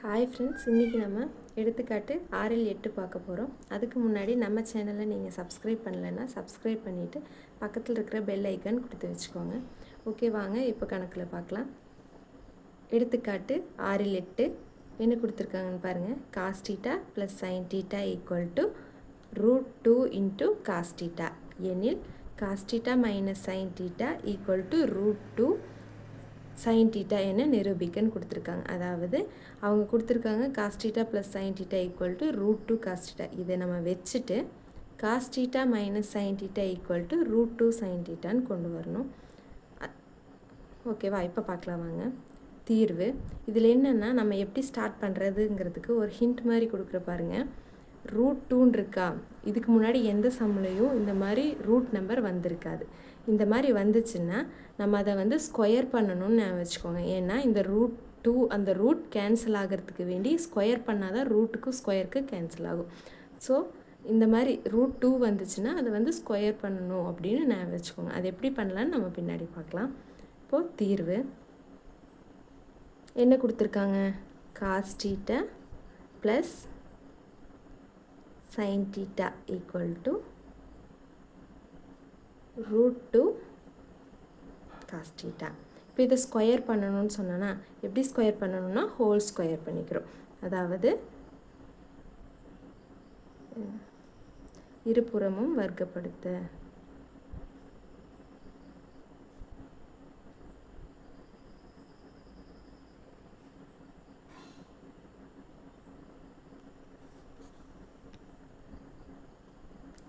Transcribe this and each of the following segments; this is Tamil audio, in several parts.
ஹாய் ஃப்ரெண்ட்ஸ், இன்றைக்கி நம்ம எடுத்துக்காட்டு 6-8 பார்க்க போகிறோம். அதுக்கு முன்னாடி நம்ம சேனலை நீங்கள் சப்ஸ்கிரைப் பண்ணலைன்னா சப்ஸ்கிரைப் பண்ணிவிட்டு பக்கத்தில் இருக்கிற பெல் ஐக்கான் கொடுத்து வச்சுக்கோங்க. ஓகே, வாங்க இப்போ கணக்கில் பார்க்கலாம். எடுத்துக்காட்டு 6-8 என்ன கொடுத்துருக்காங்கன்னு பாருங்கள். Cos theta plus sin theta equal to √2 into cos theta எனில் cos theta minus sign theta equal to √2 sin theta என்ன நிரூபிக்கன்னு கொடுத்துருக்காங்க. அதாவது அவங்க கொடுத்துருக்காங்க cos theta plus sin theta equal to √2 cos theta. இதை நம்ம வச்சுட்டு cos theta minus sign theta equal to √2 sin தீட்டான்னு கொண்டு வரணும். ஓகேவா? இப்போ பார்க்கலாம் வாங்க. தீர்வு இதில் என்னென்னா, நம்ம எப்படி ஸ்டார்ட் பண்ணுறதுங்கிறதுக்கு ஒரு ஹிண்ட் மாதிரி கொடுக்குற பாருங்கள். √2 இருக்கா, இதுக்கு முன்னாடி எந்த சம்லையும் இந்த மாதிரி ரூட் நம்பர் வந்திருக்காது. இந்த மாதிரி வந்துச்சுன்னா நம்ம அதை ஸ்கொயர் பண்ணணும்னு வச்சுக்கோங்க. ஏன்னா இந்த √2 அந்த ரூட் கேன்சல் ஆகிறதுக்கு வேண்டி ஸ்கொயர் பண்ணால் தான் ரூட்டுக்கு ஸ்கொயருக்கு கேன்சல் ஆகும். ஸோ இந்த மாதிரி √2 வந்துச்சுன்னா அதை ஸ்கொயர் பண்ணணும் அப்படின்னு வச்சுக்கோங்க. அது எப்படி பண்ணலான்னு நம்ம பின்னாடி பார்க்கலாம். இப்போது தீர்வு என்ன கொடுத்துருக்காங்க? Cos theta plus sin theta equal to √2 cos theta. இப்போ இதை ஸ்கொயர் பண்ணணும்னு சொன்னோன்னா எப்படி ஸ்கொயர் பண்ணணும்னா ஹோல் ஸ்கொயர் பண்ணிக்கிறோம். அதாவது இருபுறமும் வர்க்கப்படுத்த.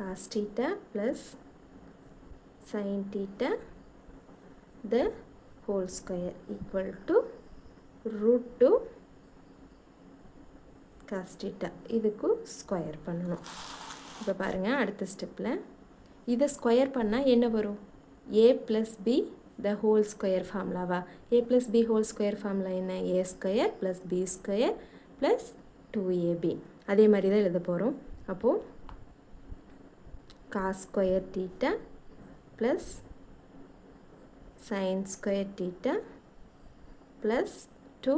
cos theta plus sin theta the whole square equal to √2 cos theta. இதுக்கு ஸ்கொயர் பண்ணணும். இப்போ பாருங்கள், அடுத்த ஸ்டெப்பில் இதை ஸ்கொயர் பண்ணால் என்ன வரும்? a + b the whole square ஃபார்முலாவா? a + b whole square formula என்ன? a square plus b square plus 2ab. அதே மாதிரி தான் எழுத போகிறோம். அப்போது cos square theta plus sin square theta plus 2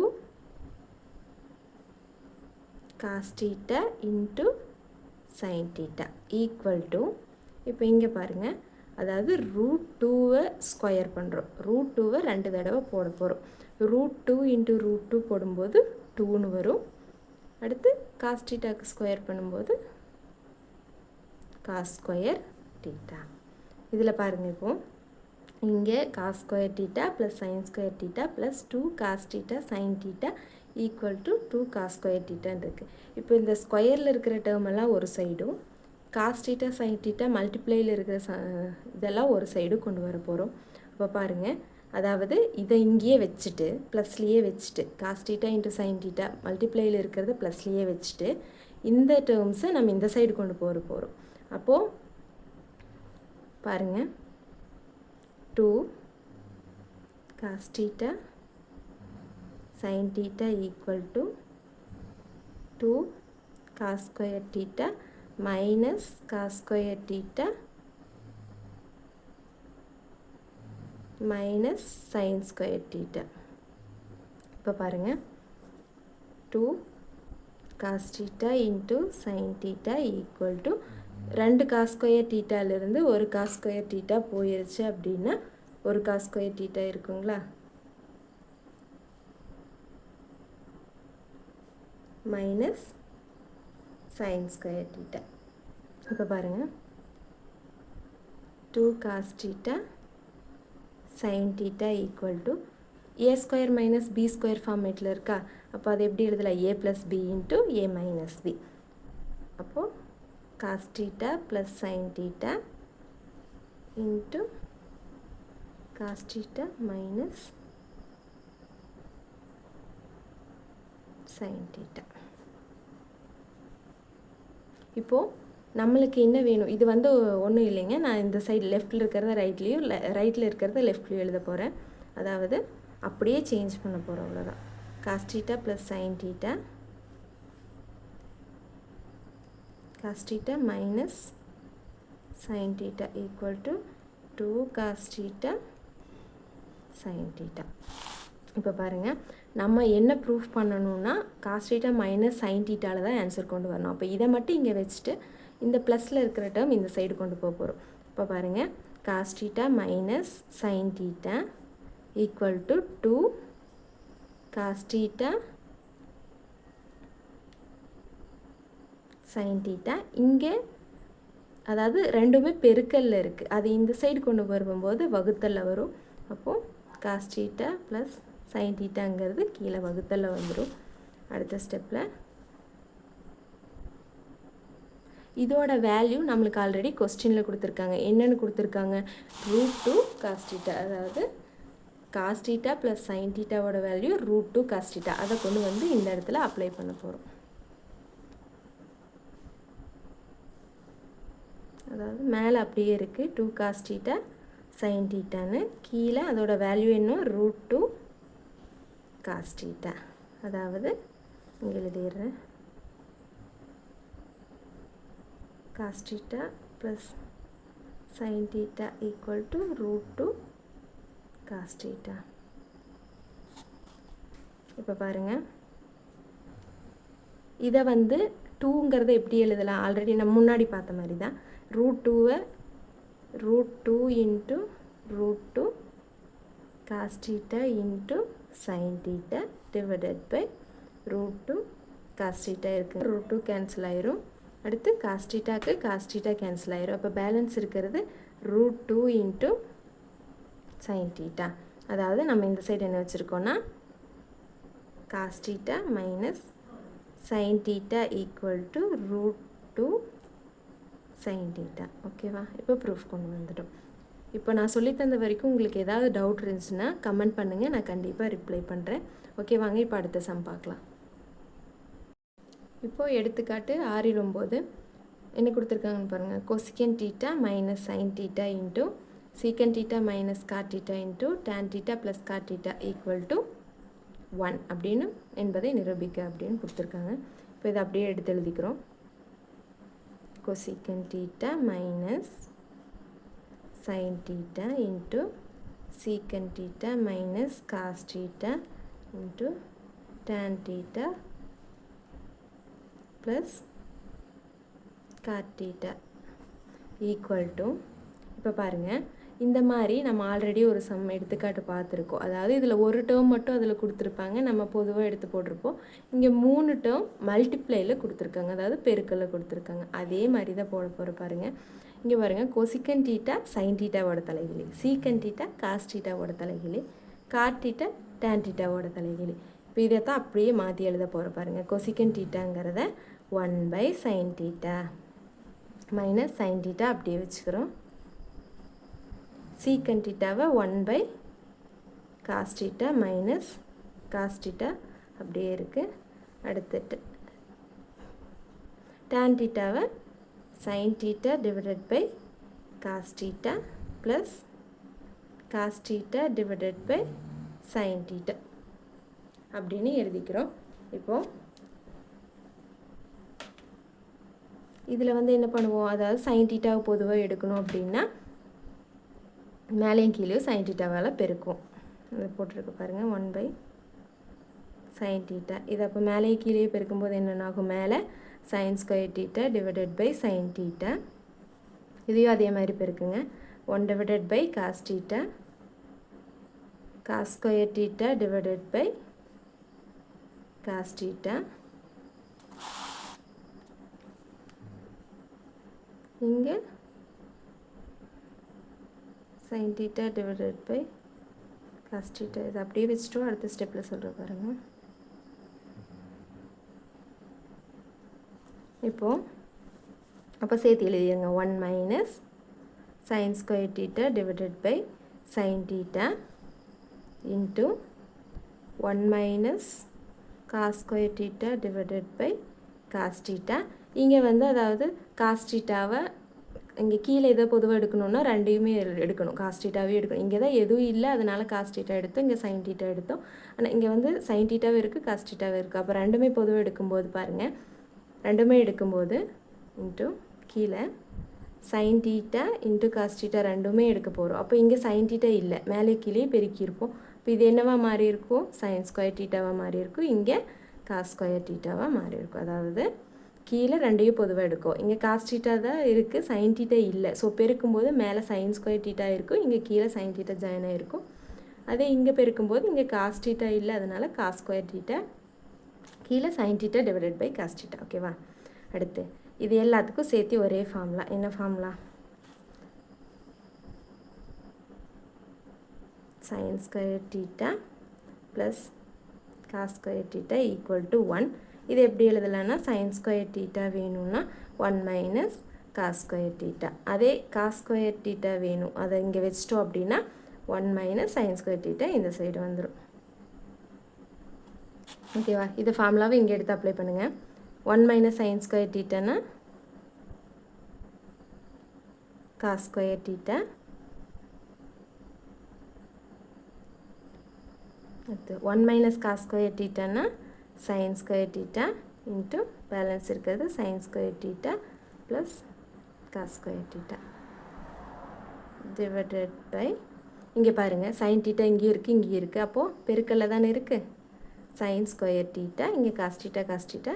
cos theta into sin theta equal to, இப்போ இங்கே பாருங்கள், அதாவது √2 ஸ்கொயர் பண்ணுறோம். √2 2 தடவை போட போகிறோம். √2 இன்ட்டு √2 போடும்போது 2ன்னு வரும். அடுத்து cos thetaக்கு ஸ்கொயர் பண்ணும்போது cos square theta. இதில் பாருங்கள், இப்போ இங்கே cos square theta plus sin square theta plus 2 cos theta sin theta equal to 2 cos square theta இருக்குது. இப்போ இந்த ஸ்கொயரில் இருக்கிற டேர்ம் எல்லாம் ஒரு சைடும், cos theta sin theta மல்டிப்ளையில் இருக்கிற இதெல்லாம் ஒரு சைடும் கொண்டு வர போகிறோம். இப்போ பாருங்கள், அதாவது இதை இங்கேயே வச்சுட்டு ப்ளஸ்லேயே வச்சுட்டு cos theta into sin theta மல்டிப்ளையில் இருக்கிறத ப்ளஸ்லேயே வச்சுட்டு இந்த டேர்ம்ஸை நம்ம இந்த சைடு கொண்டு போகிறோம். அப்போது பாருங்கள், 2 cos theta sin theta equal to 2 cos square theta minus cos square theta minus sin square theta. இப்போ பாருங்கள், 2 cos theta into sin theta equal to 2 cos square thetaலிருந்து ஒரு cos square theta போயிருச்சு அப்படின்னா ஒரு cos square theta இருக்குங்களா? Minus sin square theta. இப்போ பாருங்கள், 2 cos theta sin theta equal to a square minus b square ஃபார்மேட்டில் இருக்கா? அப்போ அது எப்படி எழுதலாம்? a + b into a minus b. அப்போது cos theta plus sin theta into cos theta minus sin theta. இப்போது நம்மளுக்கு என்ன வேணும்? இது ஒன்றும் இல்லைங்க, நான் இந்த சைடு லெஃப்டில் இருக்கிறத ரைட்லேயும் ரைட்டில் இருக்கிறத லெஃப்ட்லேயும் எழுத போகிறேன். அதாவது அப்படியே சேஞ்ச் பண்ண போகிறோம், அவ்வளோதான். cos theta plus sin theta cos theta minus sin theta equal to 2 cos theta sin theta. இப்போ பாருங்கள், நம்ம என்ன ப்ரூஃப் பண்ணணும்னா காஸ் தீட்டா மைனஸ் சைன் தீட்டாவில் தான் ஆன்சர் கொண்டு வரணும். அப்போ இதை மட்டும் இங்கே வச்சுட்டு இந்த ப்ளஸில் இருக்கிற டேர்ம் இந்த சைடு கொண்டு போக போகிறோம். இப்போ பாருங்கள், cos theta minus sign theta equal to 2 cos theta sine theta. இங்கே அதாவது ரெண்டுமே பெருக்கல்ல இருக்குது, அது இந்த சைடு கொண்டு வரும்போது வகுத்தலில் வரும். அப்போது காஸ் தீட்டா ப்ளஸ் சைன் தீட்டாங்கிறது கீழே வகுத்தலில் வந்துடும். அடுத்த ஸ்டெப்பில் இதோட வேல்யூ நம்மளுக்கு ஆல்ரெடி கொஸ்டினில் கொடுத்துருக்காங்க. என்னென்னு கொடுத்துருக்காங்க? √2 காஸ் தீட்டா. அதாவது காஸ் தீட்டா ப்ளஸ் சைன் தீட்டாவோட வேல்யூ √2 காஸ் தீட்டா. அதை கொண்டு வந்து இந்த இடத்துல அப்ளை பண்ண போகிறோம். அதாவது மேலே அப்படியே இருக்குது 2 காஸ் தீட்டா சைன் தீட்டான்னு, கீழே அதோட வேல்யூ என்ன? √2 காஸ் தீட்டா. அதாவது இங்கே எழுதிடுறேன், cos theta plus sin theta equal to √2 cos theta. இப்போ பாருங்கள், இதை வந்து 2ங்கிறத எப்படி எழுதலாம்? ஆல்ரெடி நம்ம முன்னாடி பார்த்த மாதிரி தான். √2 √2 into √2 cos theta into sign theta divided by √2 cos theta இருக்குது. √2 கேன்சல் ஆயிரும். அடுத்து காஸ் தீட்டாக்கு காஸ் தீட்டா கேன்சல் ஆயிரும். அப்போ பேலன்ஸ் இருக்கிறது √2 இன்ட்டு சைன் தீட்டா. அதாவது நம்ம இந்த சைடு என்ன வச்சுருக்கோன்னா cos theta minus sign theta equal to √2 sin theta. ஓகேவா? இப்போ ப்ரூஃப் கொண்டு வந்துட்டோம். இப்போ நான் சொல்லித்தந்த வரைக்கும் உங்களுக்கு ஏதாவது டவுட் இருந்துச்சுன்னா கமெண்ட் பண்ணுங்கள், நான் கண்டிப்பாக ரிப்ளை பண்ணுறேன். ஓகே, வாங்க இப்போ அடுத்த சம் பார்க்கலாம். இப்போது எடுத்துக்காட்டு 6/9 என்ன கொடுத்துருக்காங்கன்னு பாருங்கள். Cosecant theta minus sign theta into secant theta minus cot theta into tan theta plus cot theta equal to 1 அப்படின்னு என்பதை நிரூபிக்க அப்படின்னு கொடுத்துருக்காங்க. இப்போ இதை அப்படியே எடுத்து எழுதிக்கிறோம். cosecant theta minus sin theta into secant theta minus cos theta into tan theta plus cot theta equal to, இப்போ பாருங்கள், இந்த மாதிரி நம்ம ஆல்ரெடி ஒரு சம் எடுத்துக்காட்டு பார்த்துருக்கோம். அதாவது இதில் ஒரு டேர்ம் மட்டும் அதில் கொடுத்துருப்பாங்க, நம்ம பொதுவாக எடுத்து போட்டிருப்போம். இங்கே 3 டேர்ம் மல்டிப்ளையில் கொடுத்துருக்காங்க, அதாவது பெருக்கல்ல கொடுத்துருக்காங்க. அதே மாதிரி தான் போட போகிற பாருங்கள். இங்கே பாருங்கள், கொசிகன் தீட்டா சைன் தீட்டாவோட தலைகிலி, சீக்கன் தீட்டா காஸ் தீட்டாவோட தலைகிலி, காட் தீட்டா டேன் தீட்டாவோட தலைகிலி. இப்போ இதை தான் அப்படியே மாற்றி எழுத போகிற பாருங்கள். கொசிகன் தீட்டாங்கிறத 1/sin theta minus sign theta அப்படியே வச்சுக்கிறோம். சீக்கன் தீட்டாவை 1/cos theta minus cos theta அப்படியே இருக்குது. அடுத்துட்டு tan தீட்டாவை sine theta divided by cos theta plus cos theta divided by sine theta அப்படின்னு எழுதிக்கிறோம். இப்போது இதில் வந்து என்ன பண்ணுவோம், அதாவது சைன் தீட்டாவை பொதுவாக எடுக்கணும் அப்படின்னா மேலேயும் கீழே சைன் தீட்டாவால் பெருக்கும். அதை போட்டிருக்கு பாருங்கள், 1/sin தீட்டா. இது அப்போ மேலேயும் கீழே பெருக்கும்போது என்னென்னாகும், மேலே sin square theta divided by sine theta. இதையும் அதே மாதிரி பெருக்குங்க. 1/cos theta cos square theta divided by cos theta. இங்கே sin theta divided by cos theta. இது அப்படியே வச்சுட்டோம். அடுத்த ஸ்டெப்பில் சொல்கிற பாருங்கள். இப்போது அப்போ சேர்த்து எழுதிடுங்க. 1 - sin square theta divided by sine theta into 1 - cos square theta divided by cos theta. இங்கே வந்து அதாவது காஸ் தீட்டாவை இங்கே கீழே எதை பொதுவாக எடுக்கணும்னா ரெண்டையுமே எடுக்கணும், காஸ் தீட்டாவே எடுக்கணும். இங்கே தான் எதுவும் இல்லை, அதனால் காஸ் தீட்டா எடுத்தோம், இங்கே சைன் தீட்டா எடுத்தோம். ஆனால் இங்கே வந்து சைன் தீட்டாவே இருக்குது, காஸ் தீட்டாவே இருக்குது. அப்போ ரெண்டுமே பொதுவாக எடுக்கும்போது பாருங்கள், ரெண்டுமே எடுக்கும்போது இன்ட்டு கீழே sine theta into cos theta ரெண்டுமே எடுக்க போகிறோம். அப்போ இங்கே சைன் தீட்டா இல்லை, மேலே கீழே பெருக்கியிருப்போம். இப்போ இது என்னவா மாறி இருக்கும், சைன் ஸ்கொயர் தீட்டாவாக மாறி இருக்கும், இங்கே காஸ் ஸ்கொயர் தீட்டாவாக மாறி இருக்கும். அதாவது கீழே ரெண்டையும் பொதுவாக எடுக்கும். இங்கே காஸ் தீட்டா தான் இருக்குது, சைன் தீட்டா இல்லை. ஸோ பெருக்கும்போது மேலே சைன் ஸ்கொயர் தீட்டா இருக்கும், இங்கே கீழே சைன் தீட்டா ஜாயின் ஆகிருக்கும். அதே இங்கே பெருக்கும்போது இங்கே காஸ் தீட்டா இல்லை, அதனால் காஸ் ஸ்கொயர் தீட்டா, கீழே sine theta divided by cos theta. ஓகேவா? அடுத்து இது எல்லாத்துக்கும் சேர்த்து ஒரே ஃபார்முலா. என்ன formula? sin square theta plus cos square theta equal to 1. இது எப்படி எழுதலாம்னா sin square theta வேணும்னா 1 minus cos square theta. அதே cos square theta வேணும், அதை இங்கே வச்சிட்டோம் அப்படின்னா 1 minus sin square theta இந்த சைடு வந்துடும். ஓகேவா? இது ஃபார்முலாவை இங்கே எடுத்து அப்ளை பண்ணுங்கள். 1 minus sin square theta னா cos square theta. 1 minus cos square theta na sin square theta into balance இருக்கிறது sin square theta plus cos square theta divided by, இங்கே பாருங்கள் sin theta இங்கேயும் இருக்குது இங்கேயும் இருக்குது, அப்போது பெருக்கல்ல தானே இருக்குது, sin square theta, இங்கே cos theta cos theta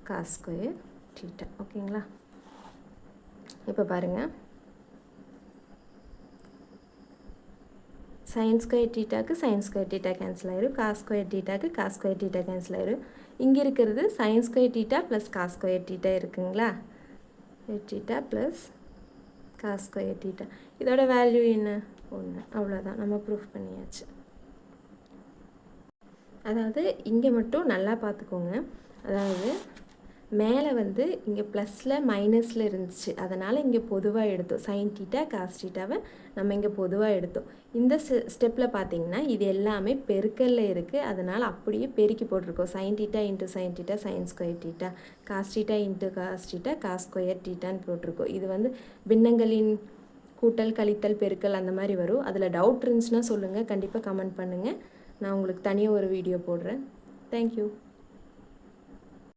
cos square theta. ஓகேங்களா? இப்போ பாருங்கள், sin square thetaக்கு sin square theta cancel ஆயிரும், cos square thetaக்கு cos square theta cancel ஆயிரும். இங்கே இருக்கிறது sin square theta plus cos square theta இருக்குங்களா, theta plus cos square theta. இதோட வேல்யூ என்ன? 1. அவ்வளோதான், நம்ம ப்ரூஃப் பண்ணியாச்சு. அதாவது இங்கே மட்டும் நல்லா பார்த்துக்கோங்க. அதாவது மேலே வந்து இங்கே ப்ளஸில் மைனஸில் இருந்துச்சு, அதனால் இங்கே பொதுவாக எடுத்தோம். சைன் தீட்டா காஸ் தீட்டாவை நம்ம இங்கே பொதுவாக எடுத்தோம். இந்த ஸ்டெப்பில் பார்த்தீங்கன்னா இது எல்லாமே பெருக்கல்ல இருக்குது, அதனால் அப்படியே பெருக்கி போட்டிருக்கோம். Sin theta into sign theta sin square theta, cos theta into cos theta cos square தீட்டான்னு போட்டிருக்கோம். இது வந்து பின்னங்களின் கூட்டல் கழித்தல் பெருக்கல் அந்த மாதிரி வரும். அதில் டவுட் இருந்துச்சுன்னா சொல்லுங்கள், கண்டிப்பாக கமெண்ட் பண்ணுங்கள். நான் உங்களுக்கு தனியாக ஒரு வீடியோ போடுறேன். தேங்க்யூ.